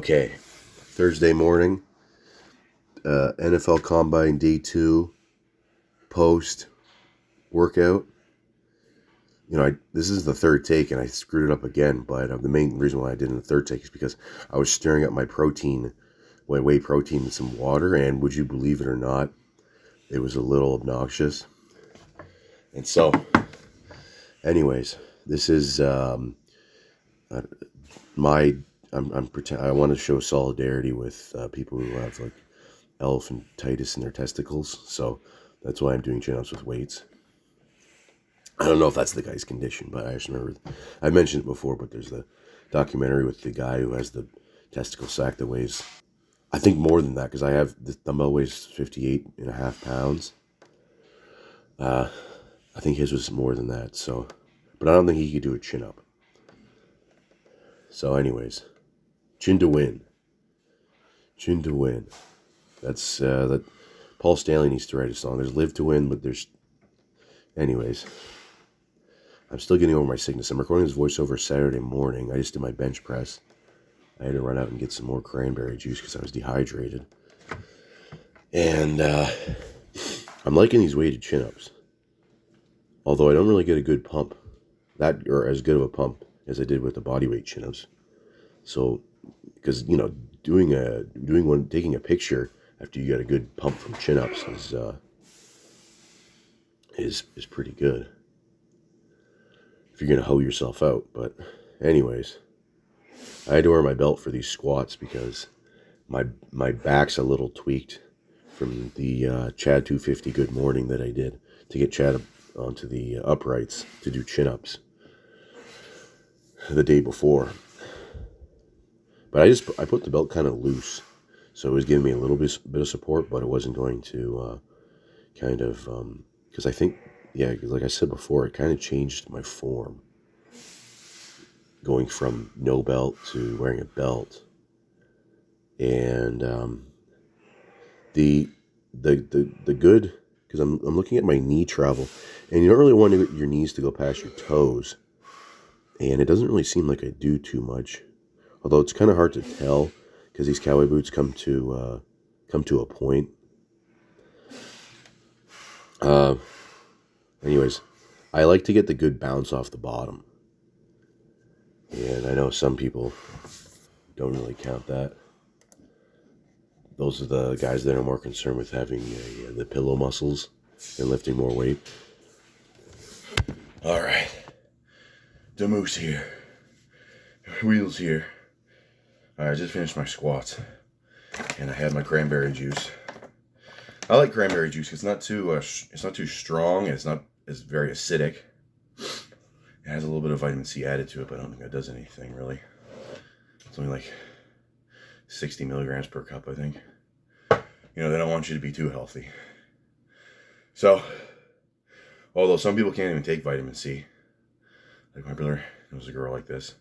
Okay, Thursday morning, NFL Combine Day 2, post workout. This is the third take and I screwed it up again, but the main reason why I did it in the third take is because I was stirring up my whey protein in some water, and would you believe it or not, it was a little obnoxious. And so, anyways, this is my I want to show solidarity with people who have like elephantitis in their testicles, so that's why I'm doing chin-ups with weights. I don't know if that's the guy's condition, but I just remember I mentioned it before. But there's the documentary with the guy who has the testicle sac that weighs, I think, more than that, because I have the dumbbell weighs 58.5 pounds. I think his was more than that. So, but I don't think he could do a chin-up. So, anyways, chin to win. Chin to win. That's that. Paul Stanley needs to write a song. There's live to win, but there's. Anyways, I'm still getting over my sickness. I'm recording this voiceover Saturday morning. I just did my bench press. I had to run out and get some more cranberry juice because I was dehydrated. And I'm liking these weighted chin-ups. Although I don't really get a good pump. Or as good of a pump as I did with the bodyweight chin-ups. So, because, taking a picture after you get a good pump from chin-ups is pretty good if you're gonna hoe yourself out. But anyways, I had to wear my belt for these squats because my back's a little tweaked from the Chad 250 good morning that I did to get Chad onto the uprights to do chin-ups the day before. But I put the belt kind of loose, so it was giving me a little bit of support, but it wasn't going to because I think, like I said before, it kind of changed my form, going from no belt to wearing a belt. And the good, because I'm looking at my knee travel, and you don't really want your knees to go past your toes, and it doesn't really seem like I do too much, although it's kind of hard to tell because these cowboy boots come to a point. Anyways, I like to get the good bounce off the bottom, and I know some people don't really count that. Those are the guys that are more concerned with having the pillow muscles and lifting more weight. All right, the moose here, wheels here. All right, I just finished my squats, and I had my cranberry juice. I like cranberry juice. It's not too strong. It's very acidic. It has a little bit of vitamin C added to it, but I don't think that does anything really. It's only like 60 milligrams per cup, I think. They don't want you to be too healthy. So, although some people can't even take vitamin C, like my brother knows a girl like this.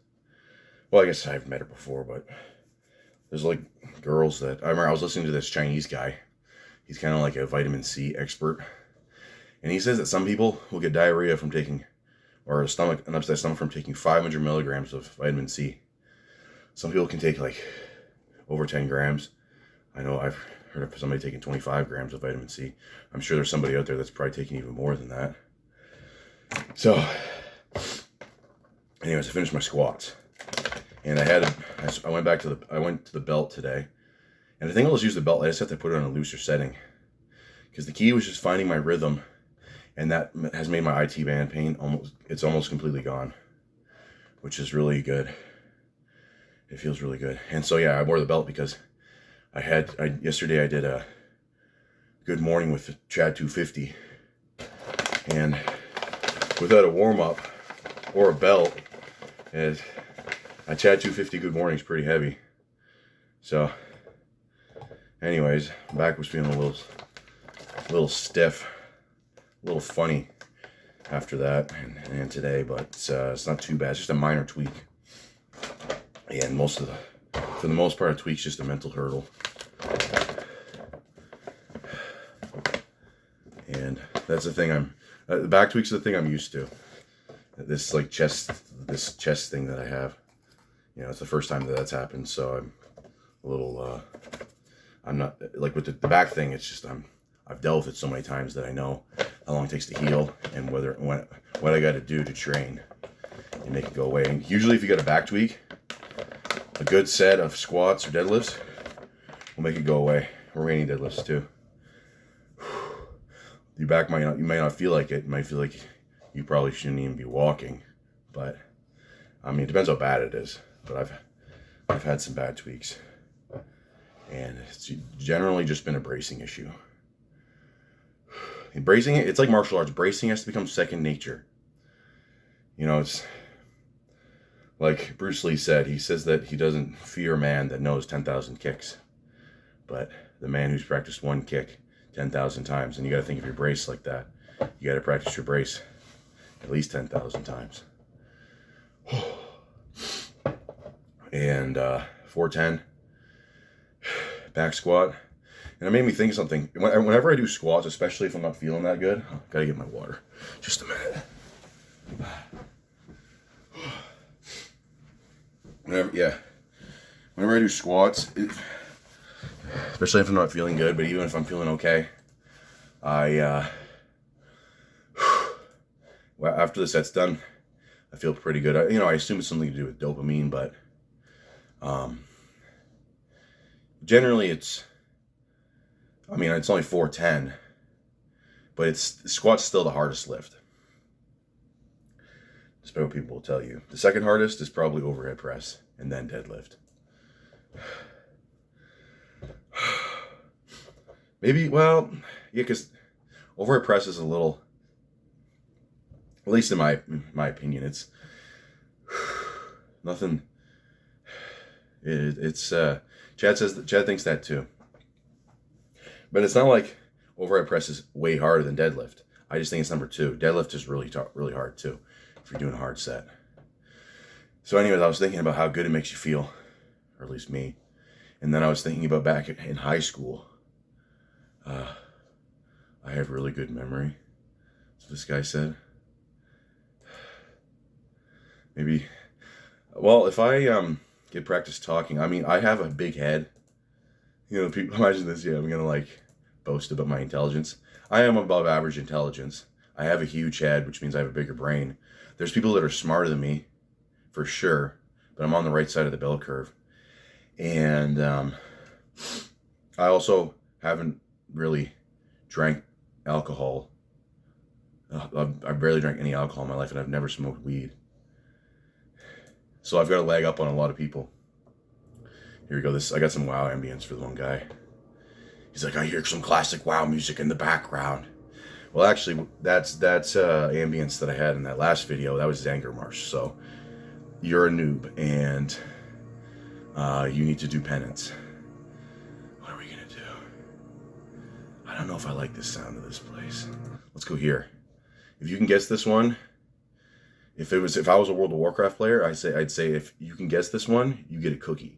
Well, I guess I've met her before, but there's like girls that I remember. I was listening to this Chinese guy. He's kind of like a vitamin C expert, and he says that some people will get diarrhea from taking, or an upset stomach from taking 500 milligrams of vitamin C. Some people can take like over 10 grams. I know I've heard of somebody taking 25 grams of vitamin C. I'm sure there's somebody out there that's probably taking even more than that. So, anyways, I finished my squats, and I went to the belt today, and I think I'll just use the belt. I just have to put it on a looser setting, because the key was just finding my rhythm, and that has made my IT band pain almost completely gone, which is really good. It feels really good. And so, I wore the belt because yesterday I did a good morning with the Chad 250, and without a warm-up or a belt, a Chad 250 good morning is pretty heavy. So, anyways, back was feeling a little stiff, a little funny after that and today, but it's not too bad. It's just a minor tweak. And for the most part, a tweak's just a mental hurdle. And that's the thing the back tweaks are the thing I'm used to. This chest thing that I have. It's the first time that's happened, so a little, I'm not, like with the back thing, it's just, I've dealt with it so many times that I know how long it takes to heal and what I got to do to train and make it go away. And usually if you got a back tweak, a good set of squats or deadlifts will make it go away. Remaining deadlifts too. Your back you might not feel like it. You might feel like you probably shouldn't even be walking. But I mean, it depends how bad it is. But I've had some bad tweaks. And it's generally just been a bracing issue. And bracing, it's like martial arts. Bracing has to become second nature. You know, it's like Bruce Lee said. He says that he doesn't fear a man that knows 10,000 kicks. But the man who's practiced one kick 10,000 times. And you got to think if you're braced like that, you got to practice your brace at least 10,000 times. And 410 back squat. And it made me think of something. Whenever I do squats, especially if I'm not feeling that good, gotta get my water. Just a minute. Whenever I do squats, especially if I'm not feeling good, but even if I'm feeling okay, well, after the set's done, I feel pretty good. I assume it's something to do with dopamine, but generally it's only 410, but squat's still the hardest lift. Despite what people will tell you. The second hardest is probably overhead press, and then deadlift. Maybe, well, yeah, because overhead press is a little, at least in my opinion, it's nothing. Chad thinks that too. But it's not like overhead press is way harder than deadlift. I just think it's number 2. Deadlift is really hard too, if you're doing a hard set. So anyways, I was thinking about how good it makes you feel, or at least me. And then I was thinking about back in high school. I have really good memory. That's what this guy said. Maybe, well, if I get practice talking, I have a big head. People imagine this. Yeah, I'm gonna boast about my intelligence. I am above average intelligence. I have a huge head, which means I have a bigger brain. There's people that are smarter than me, for sure, but I'm on the right side of the bell curve. And I also haven't really drank alcohol. I barely drank any alcohol in my life, and I've never smoked weed. So I've got a leg up on a lot of people. Here we go. I got some WoW ambience for the one guy. He's like, I hear some classic WoW music in the background. Well, actually, that's ambience that I had in that last video. That was Zanger Marsh. So you're a noob, and you need to do penance. What are we gonna do? I don't know if I like the sound of this place. Let's go here. If you can guess this one, if I was a World of Warcraft player, I'd say if you can guess this one, you get a cookie.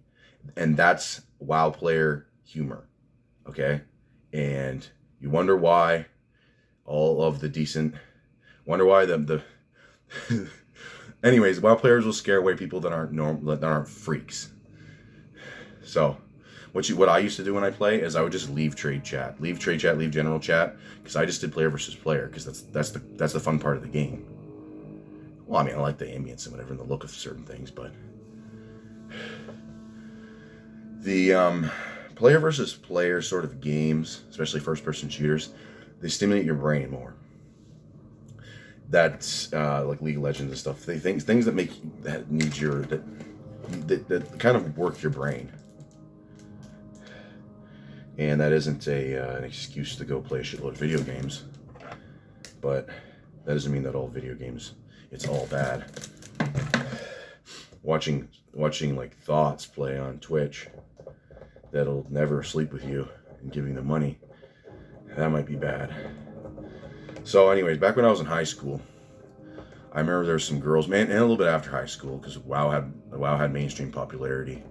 And that's WoW player humor. Okay? And you wonder why anyways, WoW players will scare away people that aren't freaks. So what I used to do when I play is I would just leave trade chat, leave general chat, because I just did player versus player, because that's the fun part of the game. Well, I like the ambience and whatever, and the look of certain things, but the player versus player sort of games, especially first-person shooters, they stimulate your brain more. That's like League of Legends and stuff. Things that kind of work your brain, and that isn't an excuse to go play a shitload of video games. But that doesn't mean that all video games, it's all bad. Watching like Thoughts play on Twitch that'll never sleep with you and giving them money, that might be bad. So anyways, back when I was in high school, I remember there were some girls, man, and a little bit after high school, because WoW had mainstream popularity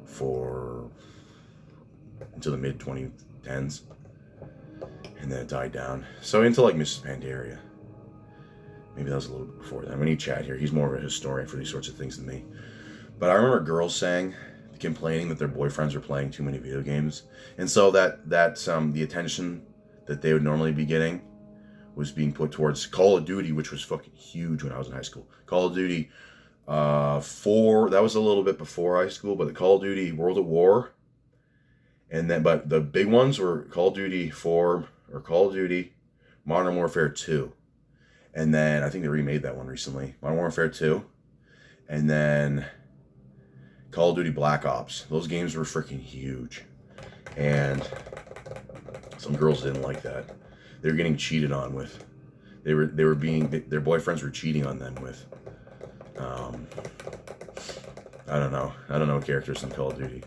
until the mid 2010s, and then it died down. So into like Mrs. Pandaria. Maybe that was a little bit before that. We need Chad here. He's more of a historian for these sorts of things than me. But I remember girls saying, complaining that their boyfriends are playing too many video games, and so that the attention that they would normally be getting was being put towards Call of Duty, which was fucking huge when I was in high school. Call of Duty 4, that was a little bit before high school, but the Call of Duty World at War, and then but the big ones were Call of Duty 4 or Call of Duty Modern Warfare 2, and then I think they remade that one recently, Modern Warfare 2, and then Call of Duty Black Ops. Those games were freaking huge, and some girls didn't like that. They were getting cheated on with. They were being, their boyfriends were cheating on them with. I don't know characters in Call of Duty,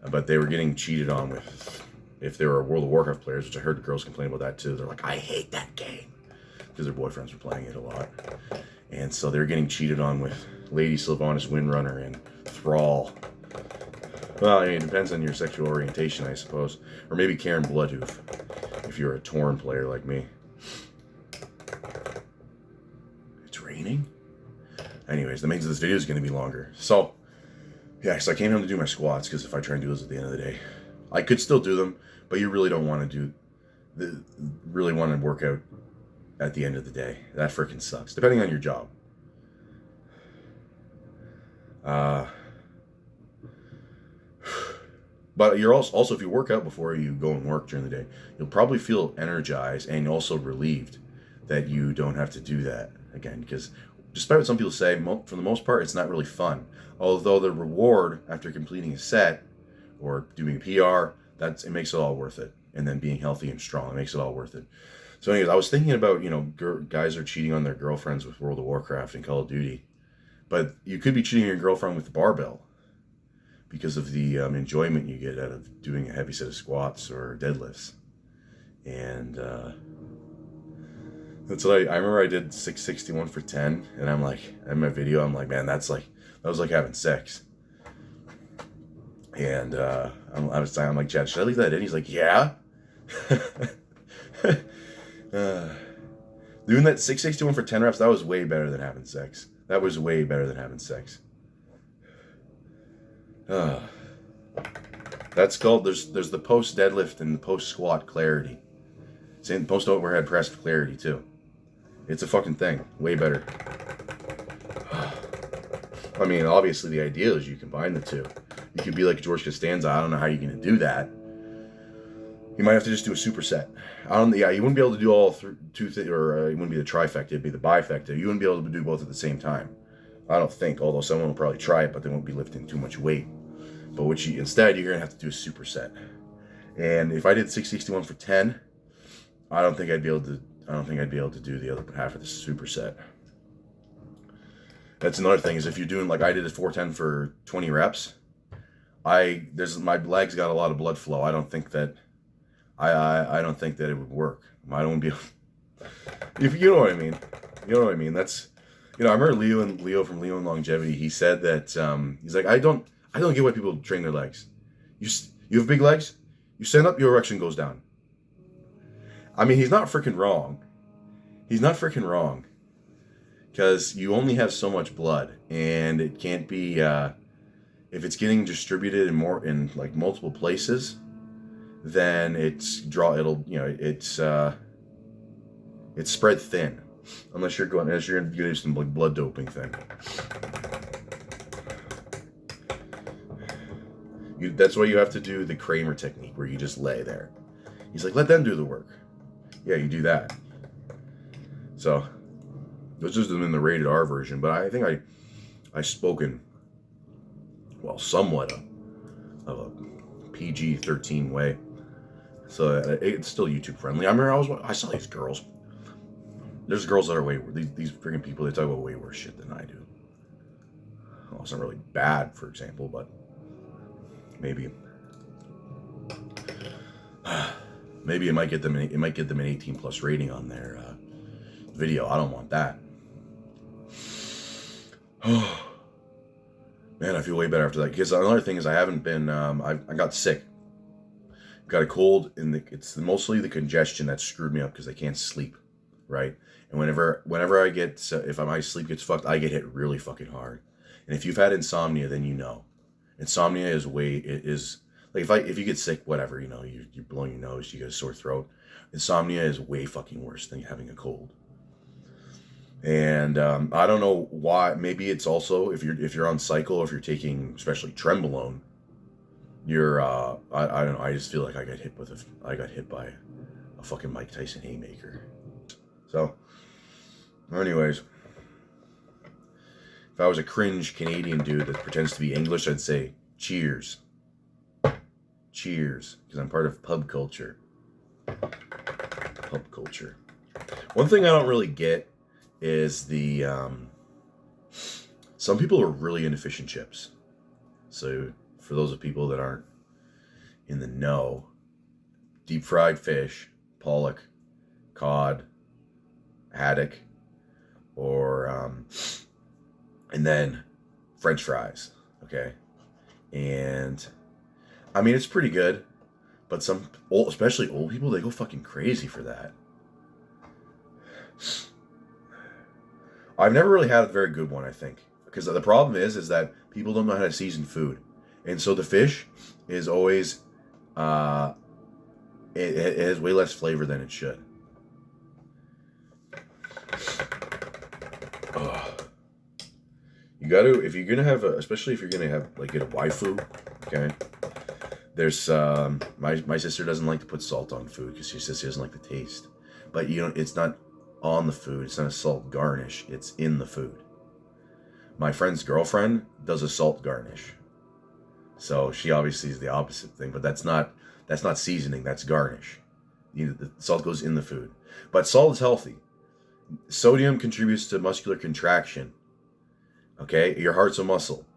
but they were getting cheated on with. If they were World of Warcraft players, which I heard the girls complain about that too. They're like, I hate that game, because their boyfriends were playing it a lot, and so they were getting cheated on with Lady Sylvanas Windrunner and Thrall. Well, I mean, it depends on your sexual orientation, I suppose, or maybe Karen Bloodhoof, if you're a Torn player like me. It's raining? Anyways, that means this video is going to be longer. So, yeah, so I came home to do my squats, because if I try and do those at the end of the day, I could still do them, but you really don't want to really want to work out at the end of the day. That freaking sucks, depending on your job. But you're also, if you work out before you go and work during the day, you'll probably feel energized and also relieved that you don't have to do that again. Because despite what some people say, for the most part, it's not really fun. Although the reward after completing a set or doing a PR, it makes it all worth it. And then being healthy and strong, it makes it all worth it. So anyways, I was thinking about, guys are cheating on their girlfriends with World of Warcraft and Call of Duty. But you could be cheating on your girlfriend with the barbell, because of the enjoyment you get out of doing a heavy set of squats or deadlifts. And that's what I remember I did 661 for 10, and I'm like, in my video, I'm like, man, that was like having sex. And I'm like, Chad, should I leave that in? He's like, yeah. Doing that 661 for 10 reps, that was way better than having sex. That was way better than having sex. That's called, there's the post deadlift and the post squat clarity. Same post overhead press clarity too. It's a fucking thing. Way better. I mean, obviously the idea is you combine the two. You could be like George Costanza. I don't know how you're gonna do that. You might have to just do a superset. You wouldn't be able to do all two things, or it wouldn't be the trifecta, it'd be the bifecta. You wouldn't be able to do both at the same time. I don't think, although someone will probably try it, but they won't be lifting too much weight. But instead, you're gonna have to do a superset. And if I did 661 for 10, I don't think I'd be able to do the other half of the superset. That's another thing, is if you're doing, like I did a 410 for 20 reps, my legs got a lot of blood flow. I don't think that it would work. I don't be, if you know what I mean. You know what I mean? That's, I remember Leo from Leo and Longevity. He said that he's like, I don't get why people train their legs. You have big legs. You stand up, your erection goes down. I mean, he's not freaking wrong. He's not freaking wrong. Because you only have so much blood, and it can't be if it's getting distributed in like multiple places, then it's spread thin, unless you're going to do some like blood doping thing. That's why you have to do the Kramer technique, where you just lay there. He's like, let them do the work. Yeah, you do that. So this is in the rated R version, but I think I spoken, well, somewhat of a PG-13 way. So it's still YouTube friendly. I remember I saw these girls. There's girls that are way, these freaking people, they talk about way worse shit than I do. Well, it's not really bad, for example, but maybe it might get them an 18+ rating on their video. I don't want that. Oh man, I feel way better after that. Because another thing is, I haven't been. I got sick. Got a cold, and it's mostly the congestion that screwed me up, because I can't sleep, right? And whenever I get, if my sleep gets fucked, I get hit really fucking hard. And if you've had insomnia, then you know. Insomnia is like if you get sick, whatever, you know, you're blowing your nose, you get a sore throat. Insomnia is way fucking worse than having a cold. And I don't know why. Maybe it's also if you're on cycle, if you're taking especially trenbolone, you're I don't know. I just feel like I got hit by a fucking Mike Tyson haymaker. So, anyways, if I was a cringe Canadian dude that pretends to be English, I'd say cheers. Cheers, because I'm part of pub culture. Pub culture. One thing I don't really get is the some people are really into fish and chips. So for those of people that aren't in the know, deep fried fish, pollock, cod, haddock, or and then French fries. Okay, and I mean it's pretty good, but some especially old people, they go fucking crazy for that. I've never really had a very good one, I think. Because the problem is that people don't know how to season food. And so the fish is always, it has way less flavor than it should. You gotta, if you're gonna have, especially if you're gonna have, like, get a waifu, okay? There's, my sister doesn't like to put salt on food because she says she doesn't like the taste. But, you know, it's not on the food. It's not a salt garnish. It's in the food. My friend's girlfriend does a salt garnish. So she obviously is the opposite thing, but that's not seasoning, that's garnish. The salt goes in the food. But salt is healthy. Sodium contributes to muscular contraction. Okay? Your heart's a muscle.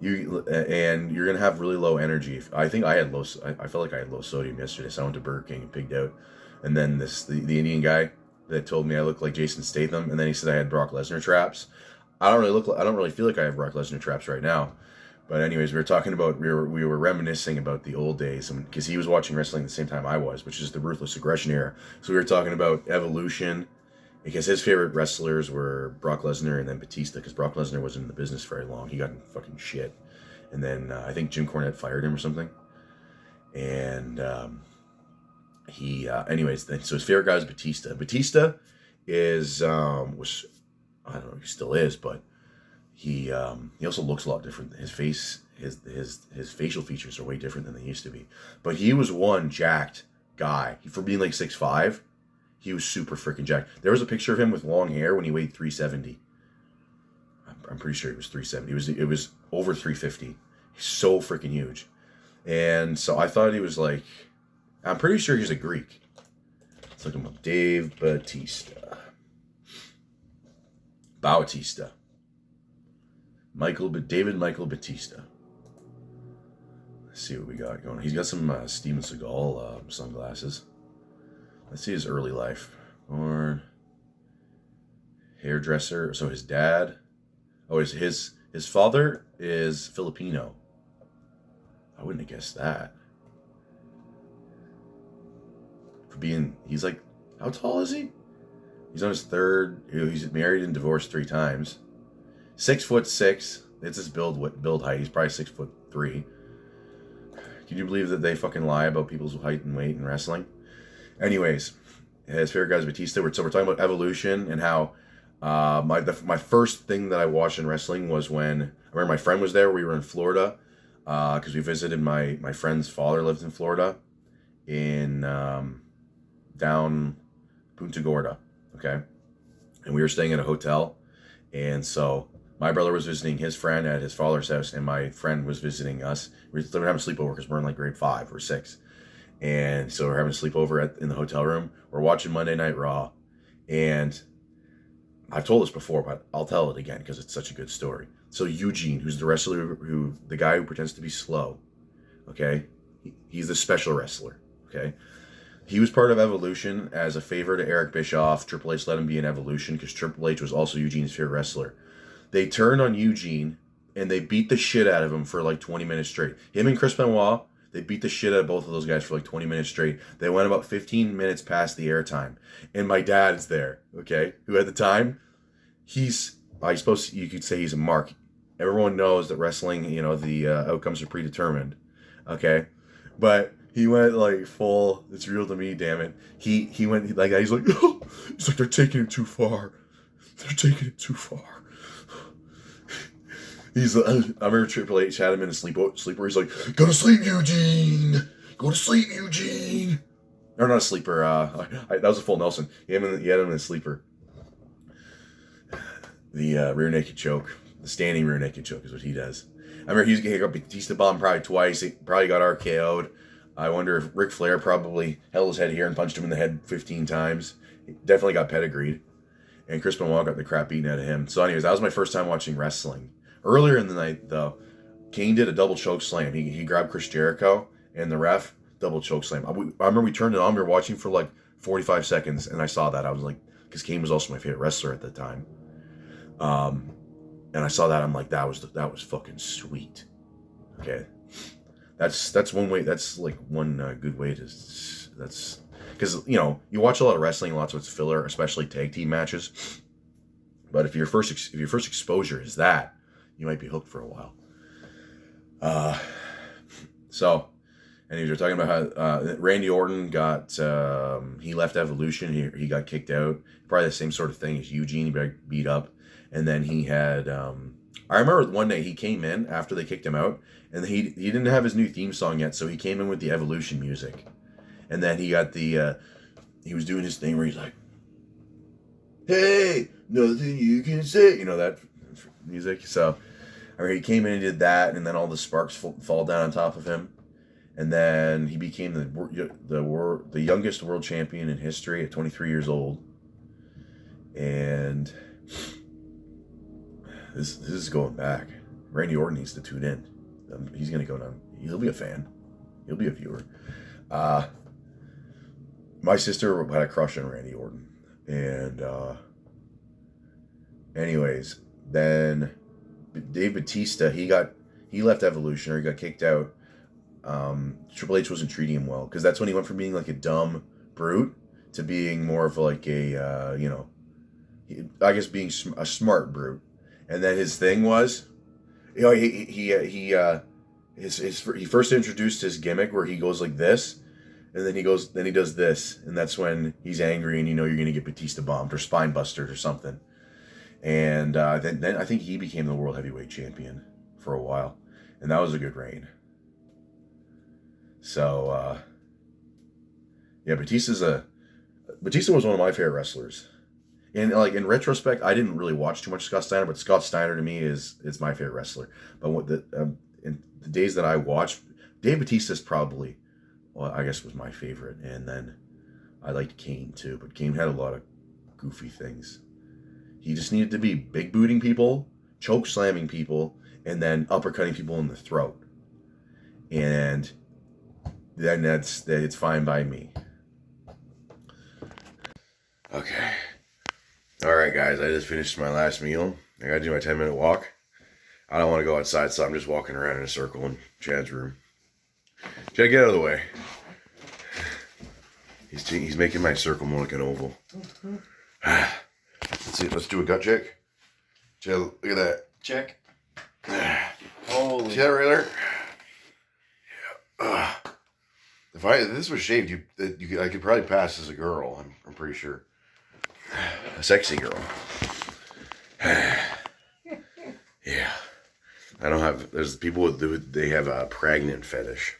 And you're gonna have really low energy. I think I felt like I had low sodium yesterday, so I went to Burger King and pigged out. And then the Indian guy that told me I looked like Jason Statham, and then he said I had Brock Lesnar traps. I don't really feel like I have Brock Lesnar traps right now. But anyways, we were reminiscing about the old days, because he was watching wrestling at the same time I was, which is the Ruthless Aggression era. So we were talking about evolution, because his favorite wrestlers were Brock Lesnar and then Batista, because Brock Lesnar wasn't in the business very long. He got in fucking shit. And then I think Jim Cornette fired him or something. And anyways, so his favorite guy was Batista. Batista was, I don't know if he still is, but he also looks a lot different. His face, his facial features are way different than they used to be. But he was one jacked guy. For being like 6'5", he was super freaking jacked. There was a picture of him with long hair when he weighed 370. I'm pretty sure he was 370. It was over 350. He's so freaking huge. And so I thought he was like, I'm pretty sure he's a Greek. Let's look him up. Dave Bautista. David Michael Batista. Let's see what we got going. He's got some Steven Seagal sunglasses. Let's see his early life. Born hairdresser. So his dad. Oh, his father is Filipino. I wouldn't have guessed that. He's like, how tall is he? He's on his third. He's married and divorced 3 times. 6'6". It's his build height. He's probably 6'3". Can you believe that they fucking lie about people's height and weight in wrestling? Anyways, his favorite guy is Batista. So we're talking about evolution and how my first thing that I watched in wrestling was when I remember my friend was there. We were in Florida because we visited my friend's father lived in Florida in down Punta Gorda. Okay, and we were staying at a hotel, and so my brother was visiting his friend at his father's house, and my friend was visiting us. We were having a sleepover because we're in like grade 5 or 6, and so we're having a sleepover in the hotel room. We're watching Monday Night Raw, and I've told this before, but I'll tell it again because it's such a good story. So Eugene, who's the wrestler, the guy who pretends to be slow, okay, he's the special wrestler, okay. He was part of Evolution as a favor to Eric Bischoff. Triple H let him be in Evolution because Triple H was also Eugene's favorite wrestler. They turned on Eugene and they beat the shit out of him for like 20 minutes straight. Him and Chris Benoit, they beat the shit out of both of those guys for like 20 minutes straight. They went about 15 minutes past the airtime. And my dad's there, okay, who at the time, I suppose you could say he's a mark. everyone knows that wrestling, you know, the outcomes are predetermined. Okay, but he went like full. It's real to me, damn it. He went like he's like, oh, he's like they're taking it too far. They're taking it too far. He's. I remember Triple H had him in a sleeper. He's like, go to sleep, Eugene. Go to sleep, Eugene. Or not a sleeper. That was a full Nelson. He had him in a sleeper. The rear naked choke, the standing rear naked choke is what he does. I remember he got Batista bomb probably twice. He probably got RKO'd. I wonder if Ric Flair probably held his head here and punched him in the head 15 times. He definitely got pedigreed. And Chris Benoit got the crap beaten out of him. So anyways, that was my first time watching wrestling. Earlier in the night, though, Kane did a double choke slam. He grabbed Chris Jericho and the ref, double choke slam. I remember we turned it on. We were watching for like 45 seconds, and I saw that. I was like, because Kane was also my favorite wrestler at the time. And I saw that. I'm like, that was fucking sweet. Okay, that's one way. That's like one good way to. That's because you know you watch a lot of wrestling, lots of it's filler, especially tag team matches. But if your first exposure is that, you might be hooked for a while. So, anyways, we're talking about how Randy Orton got he left Evolution. He got kicked out. Probably the same sort of thing as Eugene. He got beat up. And then he had, I remember one day he came in after they kicked him out, and he didn't have his new theme song yet, so he came in with the Evolution music. And then he got the, he was doing his thing where he's like, hey, nothing you can say, you know, that music. So, I mean, he came in and did that, and then all the sparks fall down on top of him. And then he became the youngest world champion in history at 23 years old. And this is going back. Randy Orton needs to tune in. He's going to go down. He'll be a fan. He'll be a viewer. My sister had a crush on Randy Orton. And anyways, then Dave Batista, he left Evolution, or he got kicked out. Triple H wasn't treating him well, because that's when he went from being like a dumb brute to being more of like a, you know, I guess being a smart brute. And then his thing was, you know, he first introduced his gimmick where he goes like this, and then he does this, and that's when he's angry, and you know you're gonna get Batista bombed or spine busted or something. And then I think he became the world heavyweight champion for a while, and that was a good reign. So yeah, Batista was one of my favorite wrestlers. And like in retrospect, I didn't really watch too much Scott Steiner, but Scott Steiner to me is my favorite wrestler. But in the days that I watched, Dave Batista is probably, well, I guess was my favorite. And then I liked Kane too, but Kane had a lot of goofy things. He just needed to be big booting people, choke slamming people, and then uppercutting people in the throat. And then it's fine by me. Okay. All right, guys, I just finished my last meal. I got to do my 10-minute walk. I don't want to go outside, so I'm just walking around in a circle in Chad's room. Chad, get out of the way. He's making my circle more like an oval. Let's see. Let's do a gut check. Chad, look at that. Check. Holy. See that right there? Yeah. If this was shaved, I could probably pass as a girl. I'm pretty sure. A sexy girl. Yeah. I don't have. There's people they have a pregnant fetish.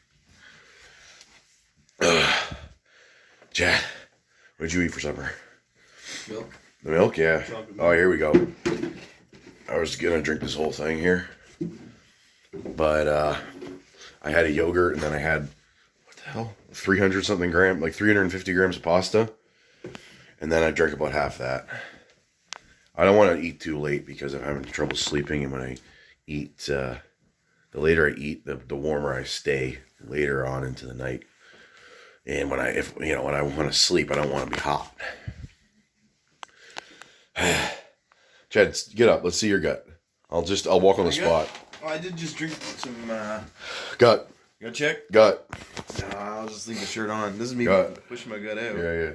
Chad, what did you eat for supper? Milk. The milk, yeah. Oh, here we go. I was gonna drink this whole thing here, but I had a yogurt, and then I had, what the hell, 300 something grams, like 350 grams of pasta, and then I drank about half that. I don't want to eat too late because I'm having trouble sleeping, and when I eat, the later I eat, the warmer I stay later on into the night. And when I want to sleep, I don't want to be hot. Chad, get up. Let's see your gut. I'll walk on the spot. Oh, I did just drink some Gut. gut check. Gut. No, I'll just leave the shirt on. This is me pushing my gut out. Yeah.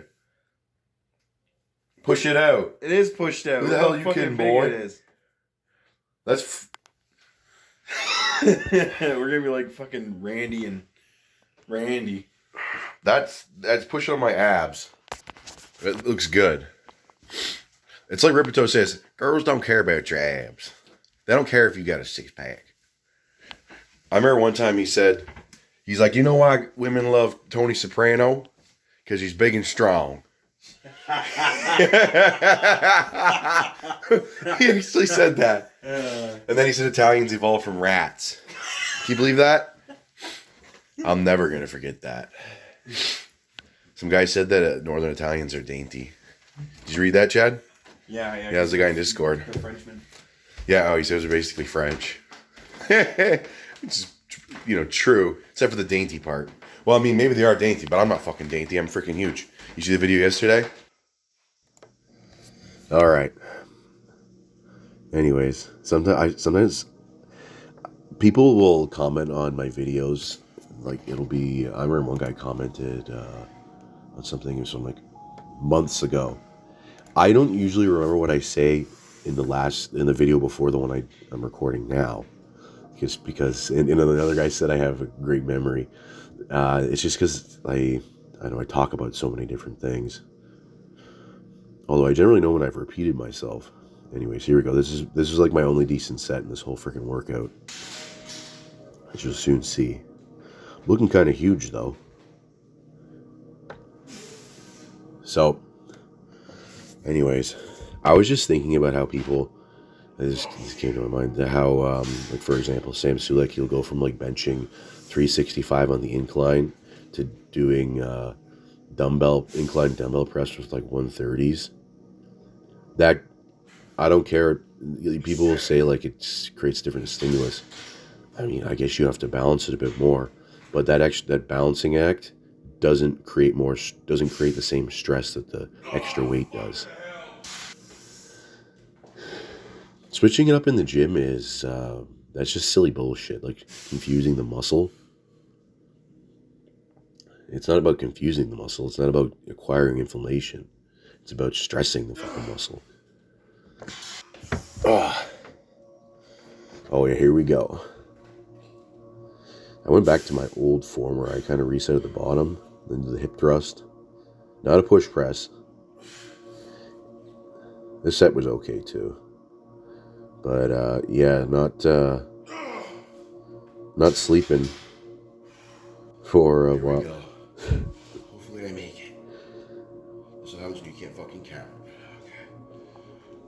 Push it out. It is pushed out. Who the hell are you kidding, boy? It is. That's We're gonna be like fucking Randy and Randy. That's pushing on my abs. It looks good. It's like Ripito says, girls don't care about your abs. They don't care if you got a 6-pack. I remember one time he's like, you know why women love Tony Soprano? Because he's big and strong. He actually said that. And then he said Italians evolved from rats. Can you believe that? I'm never going to forget that. Some guy said that Northern Italians are dainty. Did you read that, Chad? Yeah. Yeah, there's a guy in Discord. The Frenchman. Yeah, he says they're basically French. Which is, true. Except for the dainty part. Well, I mean, maybe they are dainty, but I'm not fucking dainty. I'm freaking huge. You see the video yesterday? All right. Anyways, sometimes people will comment on my videos. Like, it'll be... I remember one guy commented on something from like months ago. I don't usually remember what I say in the video before the one I'm recording now. Because another guy said I have a great memory. It's just because I talk about so many different things. Although I generally know when I've repeated myself. Anyways, here we go. This is like my only decent set in this whole freaking workout. As you'll soon see. Looking kind of huge though. So, anyways, I was just thinking about how people. This came to my mind. How, like for example, Sam Sulek, he'll go from like benching 365 on the incline to doing incline dumbbell press with like 130s. That, I don't care. People will say like it creates different stimulus. I mean, I guess you have to balance it a bit more, but that balancing act doesn't create the same stress that the extra weight does. Switching it up in the gym is, that's just silly bullshit, like confusing the muscle. It's not about confusing the muscle. It's not about acquiring inflammation. It's about stressing the fucking muscle. Oh yeah, here we go. I went back to my old form where I kind of reset at the bottom, then to the hip thrust. Not a push press. This set was okay too. But yeah, not sleeping for a while. Hopefully I make it. So how much you can't fucking count. Okay.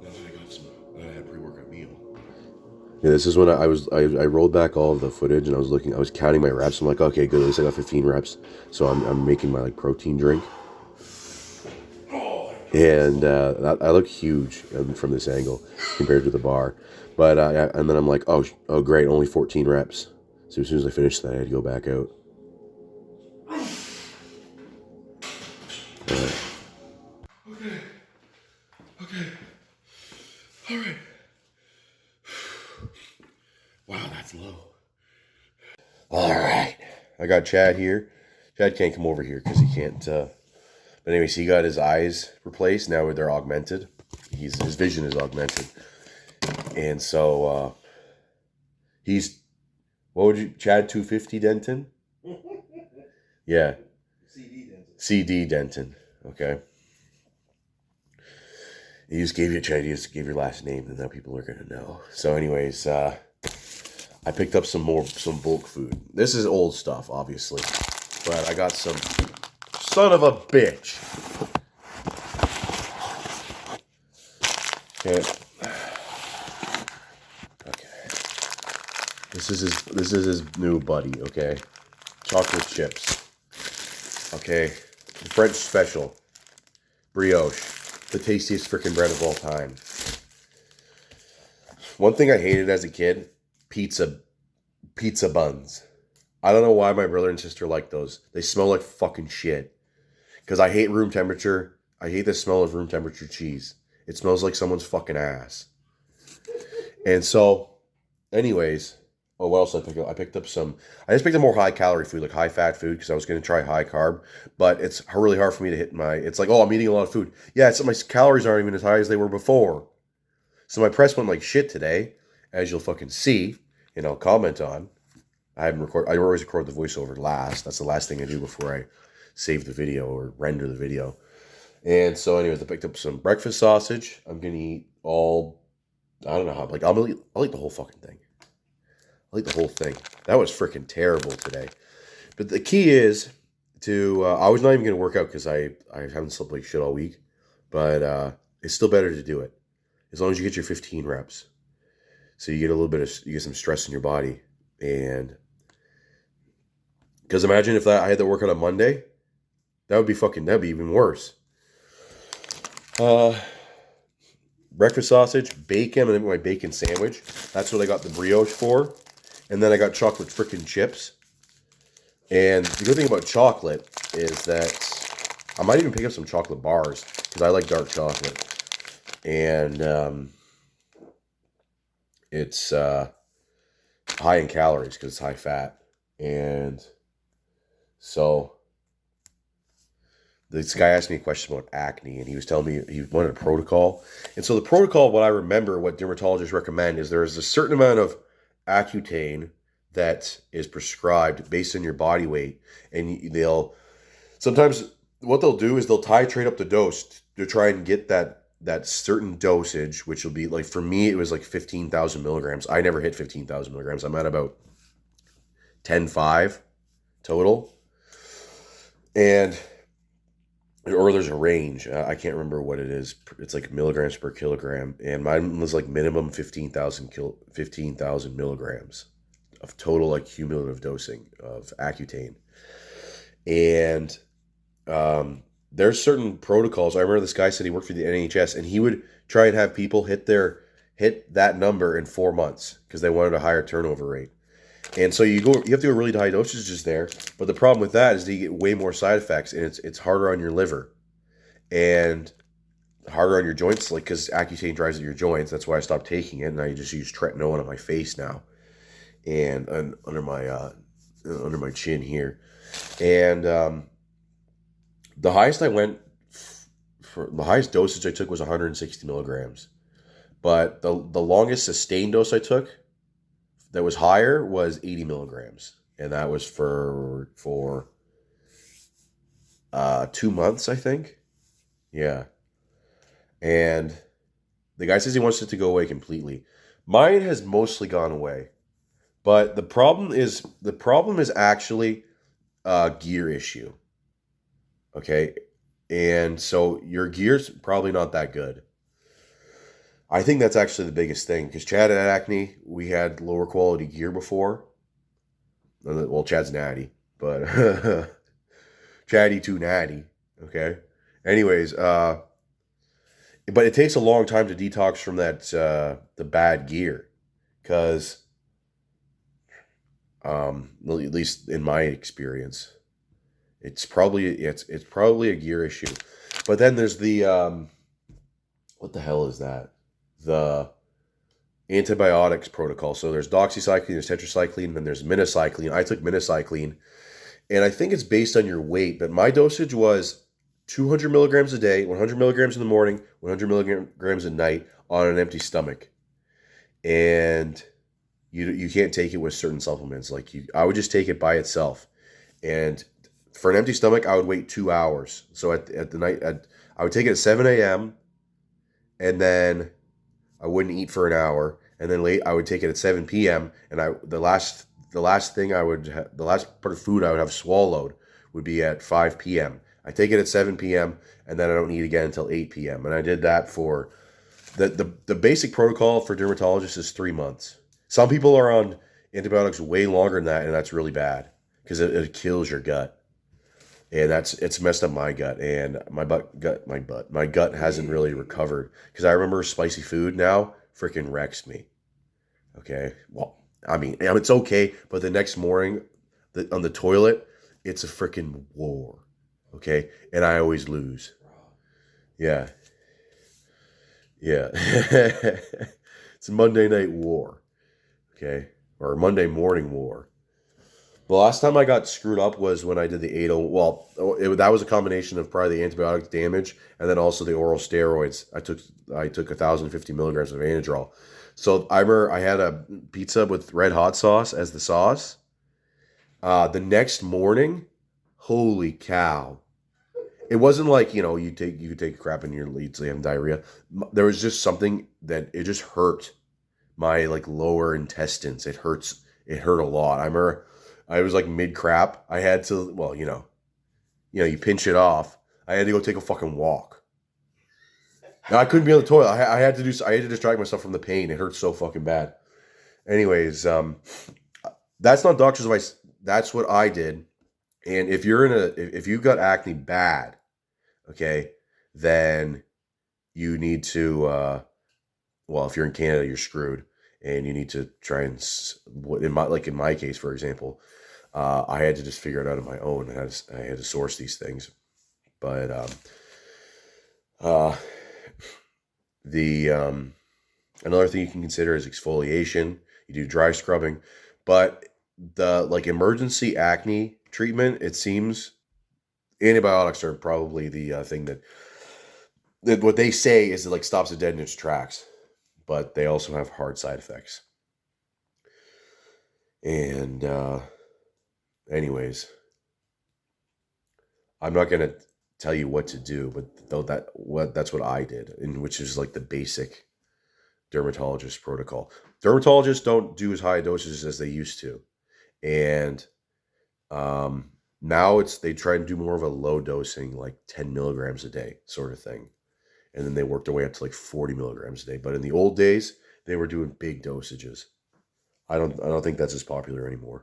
Now that I had a pre-workout meal. Yeah, this is when I rolled back all of the footage and I was counting my reps. I'm like, okay, good, at least I got 15 reps. So I'm making my like protein drink. And I look huge from this angle compared to the bar. But and then I'm like, oh great, only 14 reps. So as soon as I finished that, I had to go back out. Okay. All right. Wow, that's low. All right. I got Chad here. Chad can't come over here because he can't. But anyways, he got his eyes replaced. Now they're augmented. His vision is augmented. And so Chad 250 Denton? Yeah. CD Denton. Okay. He just gave your last name, and now people are gonna know. So anyways, I picked up some bulk food. This is old stuff, obviously. But I got some son of a bitch. Okay. This is his new buddy, okay? Chocolate chips. Okay. The French special. Brioche. The tastiest freaking bread of all time. One thing I hated as a kid, pizza buns. I don't know why my brother and sister like those. They smell like fucking shit. Because I hate room temperature. I hate the smell of room temperature cheese. It smells like someone's fucking ass. And so, anyways, what else did I pick up? I just picked up more high calorie food, like high fat food, because I was going to try high carb. But it's really hard for me to hit it's like, oh, I'm eating a lot of food. Yeah, my calories aren't even as high as they were before. So my press went like shit today, as you'll fucking see. and I'll comment on. I always record the voiceover last. That's the last thing I do before I save the video or render the video. And so, anyways, I picked up some breakfast sausage. I'm gonna eat all. I don't know how. Like I'll eat the whole fucking thing. I'll eat the whole thing. That was freaking terrible today. But the key is to. I was not even gonna work out because I haven't slept like shit all week. But it's still better to do it as long as you get your 15 reps. So you get you get some stress in your body, and because imagine if I had to work out on Monday, that'd be even worse. Breakfast sausage, bacon, and my bacon sandwich. That's what I got the brioche for. And then I got chocolate freaking chips. And the good thing about chocolate is that I might even pick up some chocolate bars because I like dark chocolate. And it's high in calories because it's high fat. And so this guy asked me a question about acne, and he was telling me he wanted a protocol. And so the protocol, what I remember, what dermatologists recommend is there is a certain amount of Accutane that is prescribed based on your body weight. And sometimes what they'll do is they'll titrate up the dose to try and get that certain dosage, which will be like, for me, it was like 15,000 milligrams. I never hit 15,000 milligrams. I'm at about 10.5 total. Or there's a range. I can't remember what it is. It's like milligrams per kilogram. And mine was like minimum 15,000 milligrams of total like cumulative dosing of Accutane. And there's certain protocols. I remember this guy said he worked for the NHS, and he would try and have people hit that number in 4 months because they wanted a higher turnover rate. And so you have to go really high dosages there. But the problem with that is that you get way more side effects, and it's harder on your liver and harder on your joints, like because Accutane dries at your joints. That's why I stopped taking it, and I just use tretinoin on my face now and under my chin here. And the highest I went for the highest dosage I took was 160 milligrams, but the longest sustained dose I took that was higher was 80 milligrams, and that was for 2 months, I think. Yeah. And the guy says he wants it to go away completely. Mine has mostly gone away, but the problem is actually a gear issue. Okay, and so your gear's probably not that good. I think that's actually the biggest thing, because Chad had acne. We had lower quality gear before. Well, Chad's natty, but Chatty too natty. Okay. Anyways, but it takes a long time to detox from that the bad gear, because at least in my experience, it's probably a gear issue. But then there's the what the hell is that? The antibiotics protocol. So there's doxycycline, there's tetracycline, and then there's minocycline. I took minocycline, and I think it's based on your weight, but my dosage was 200 milligrams a day, 100 milligrams in the morning, 100 milligrams at night on an empty stomach. And you can't take it with certain supplements. I would just take it by itself. And for an empty stomach, I would wait 2 hours. So at the night, I would take it at 7 a.m. and then I wouldn't eat for an hour, and then I would take it at 7 p.m. and the last part of food I would have swallowed would be at 5 p.m. I take it at 7 p.m. and then I don't eat again until 8 p.m. And I did that for the basic protocol for dermatologists is 3 months. Some people are on antibiotics way longer than that, and that's really bad because it kills your gut. And it's messed up my gut, and my gut hasn't really recovered, because I remember spicy food now freaking wrecks me. Okay, well, I mean it's okay, but the next morning on the toilet, it's a freaking war. Okay, and I always lose. Yeah. It's a Monday night war. Okay, or a Monday morning war. The last time I got screwed up was when I did the 80. Well, that was a combination of probably the antibiotic damage and then also the oral steroids. I took 1,050 milligrams of Anadrol. So I remember I had a pizza with red hot sauce as the sauce. The next morning, holy cow! It wasn't like you could take a crap and you're having diarrhea. There was just something that it just hurt my like lower intestines. It hurts. It hurt a lot. I remember I was like mid crap. I had to, well, you pinch it off. I had to go take a fucking walk. Now I couldn't be on the toilet. I had to distract myself from the pain. It hurt so fucking bad. Anyways, that's not doctor's advice. That's what I did. And if you've got acne bad, okay, then you need to, well, if you're in Canada, you're screwed, and you need to try and, in my case, for example, I had to just figure it out on my own. I had to source these things, but the another thing you can consider is exfoliation. You do dry scrubbing, but the like emergency acne treatment, it seems antibiotics are probably the thing that what they say is it like stops it dead in its tracks, but they also have hard side effects. And anyways, I'm not gonna tell you what to do, but that's what I did, and which is like the basic dermatologist protocol. Dermatologists don't do as high doses as they used to, and now they try and do more of a low dosing, like 10 milligrams a day sort of thing, and then they work their way up to like 40 milligrams a day. But in the old days, they were doing big dosages. I don't think that's as popular anymore.